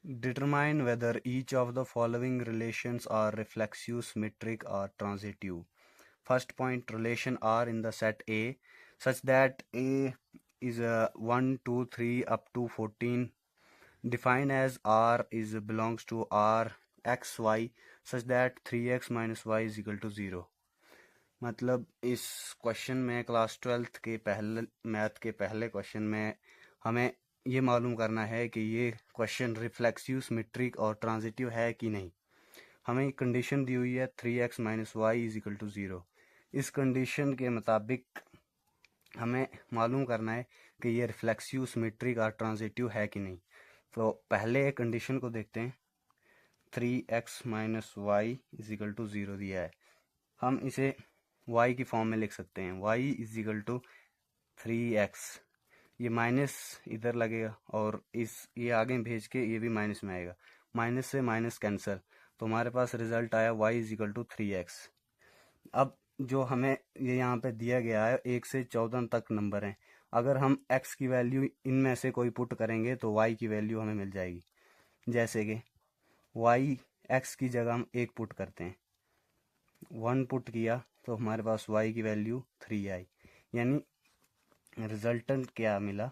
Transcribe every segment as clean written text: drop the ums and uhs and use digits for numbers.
Determine whether each of the following relations are reflexive, symmetric, or transitive. First point, relation R in the set A such that A is 1, 2, 3 up to 14. Define as R is belongs to R x y such that 3x minus y is equal to 0. मतलब इस question में class 12th के पहले math के पहले question में हमें ये मालूम करना है कि ये क्वेश्चन रिफ्लेक्सिव, सिमेट्रिक और ट्रांजिटिव है कि नहीं। हमें एक कंडीशन दी हुई है 3x minus Y is equal to 0। इस कंडीशन के मुताबिक हमें मालूम करना है कि ये रिफ्लेक्सिव, सिमेट्रिक और ट्रांजिटिव है कि नहीं। तो पहले कंडीशन को देखते हैं। 3x minus Y is equal to 0 दिया है। हम इसे y की फॉर्म में लिख सकते हैं। y is equal to 3x, ये माइनस इधर लगेगा और ये आगे भेज के ये भी माइनस में आएगा, माइनस से माइनस कैंसिल, तो हमारे पास रिजल्ट आया y is equal to 3x। अब जो हमें ये यहाँ पे दिया गया है 1 से 14 तक नंबर हैं, अगर हम x की वैल्यू इनमें से कोई पुट करेंगे तो y की वैल्यू हमें मिल जाएगी। जैसे कि y x की जगह हम 1 पुट करते हैं, 1 पुट किया तो हमारे पास y की वैल्यू 3 आई, यानी रिजल्टेंट क्या मिला,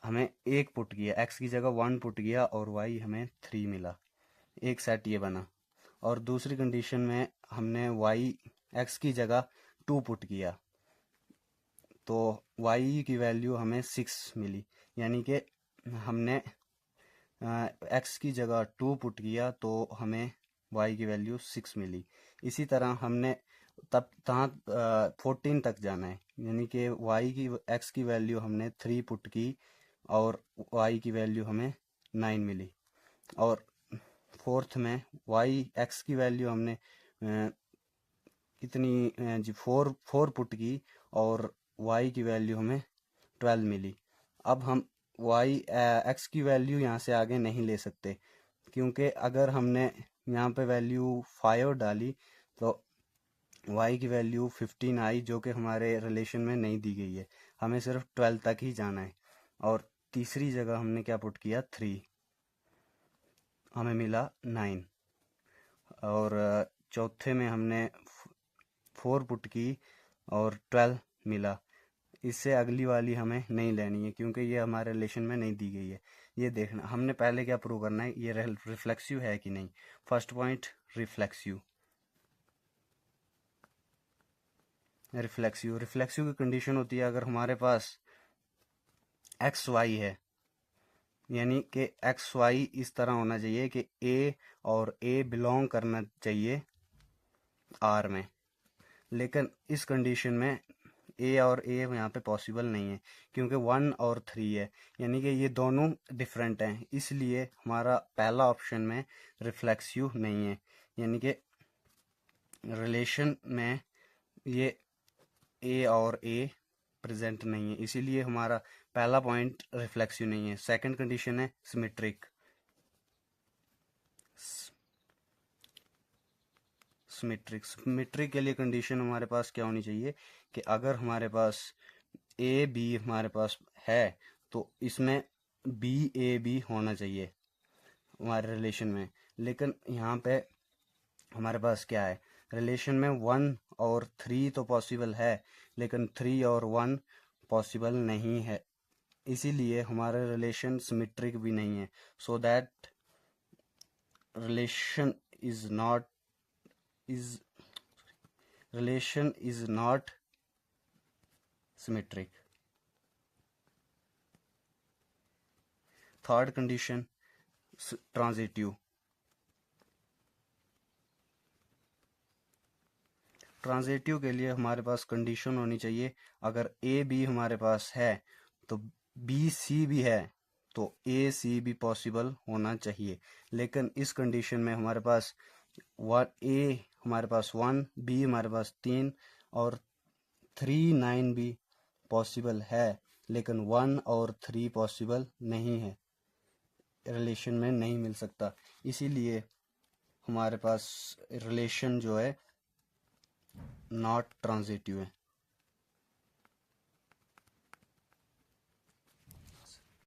हमें 1 पुट किया, x की जगह 1 पुट किया और y हमें 3 मिला। एक सेट ये बना। और दूसरी कंडीशन में हमने y x की जगह 2 पुट किया तो y की वैल्यू हमें 6 मिली, यानी कि हमने x की जगह 2 पुट किया तो हमें y की वैल्यू 6 मिली। इसी तरह हमने तब तहाँ 14 तक जाना है, यानी कि x की वैल्यू हमने 3 पुट की और y की वैल्यू हमें 9 मिली। और फोर्थ में x की वैल्यू हमने कितनी जी 4 पुट की और y की वैल्यू हमें 12 मिली। अब हम x की वैल्यू यहाँ से आगे नहीं ले सकते, क्योंकि अगर हमने यहाँ पे वैल्यू 5 डाली तो y की वैल्यू 15 आई, जो कि हमारे रिलेशन में नहीं दी गई है, हमें सिर्फ 12 तक ही जाना है। और तीसरी जगह हमने क्या पुट किया 3, हमें मिला 9। और चौथे में हमने 4 पुट की और 12 मिला। इससे अगली वाली हमें नहीं लेनी है क्योंकि ये हमारे रिलेशन में नहीं दी गई है। ये देखना हमने पहले क्या प्रूव करना है, ये रिफ्लेक्सिव है कि नहीं। First point reflexive. रिफ्लेक्सिव की कंडीशन होती है अगर हमारे पास एक्स वाई है, यानी कि एक्स वाई इस तरह होना चाहिए कि ए और ए बिलोंग करना चाहिए आर में, लेकिन इस कंडीशन में ए और ए यहाँ पे पॉसिबल नहीं है क्योंकि 1 और 3 है, यानी कि ये दोनों डिफरेंट हैं, इसलिए हमारा पहला ऑप्शन में रिफ्लेक्सिव नहीं है, यानी कि रिलेशन में ये ए और ए प्रेजेंट नहीं है, इसीलिए हमारा पहला पॉइंट रिफ्लेक्सिव नहीं है। सेकंड कंडीशन है सिमेट्रिक। सिमेट्रिक के लिए कंडीशन हमारे पास क्या होनी चाहिए कि अगर हमारे पास ए बी हमारे पास है तो इसमें बी ए बी होना चाहिए हमारे रिलेशन में, लेकिन यहाँ पे हमारे पास क्या है, रिलेशन में 1 और 3 तो पॉसिबल है लेकिन 3 और 1 पॉसिबल नहीं है, इसीलिए हमारा रिलेशन सिमेट्रिक भी नहीं है। So that relation is not symmetric. Third condition transitive. Transitive के लिए हमारे पास कंडीशन होनी चाहिए, अगर ए बी हमारे पास है तो बी सी भी है तो ए सी भी पॉसिबल होना चाहिए, लेकिन इस कंडीशन में हमारे पास ए हमारे पास 1, बी हमारे पास 3 और 3 9 भी पॉसिबल है, लेकिन 1 और 3 पॉसिबल नहीं है, रिलेशन में नहीं मिल सकता, इसीलिए हमारे पास रिलेशन जो है नॉट ट्रांजिटिव है।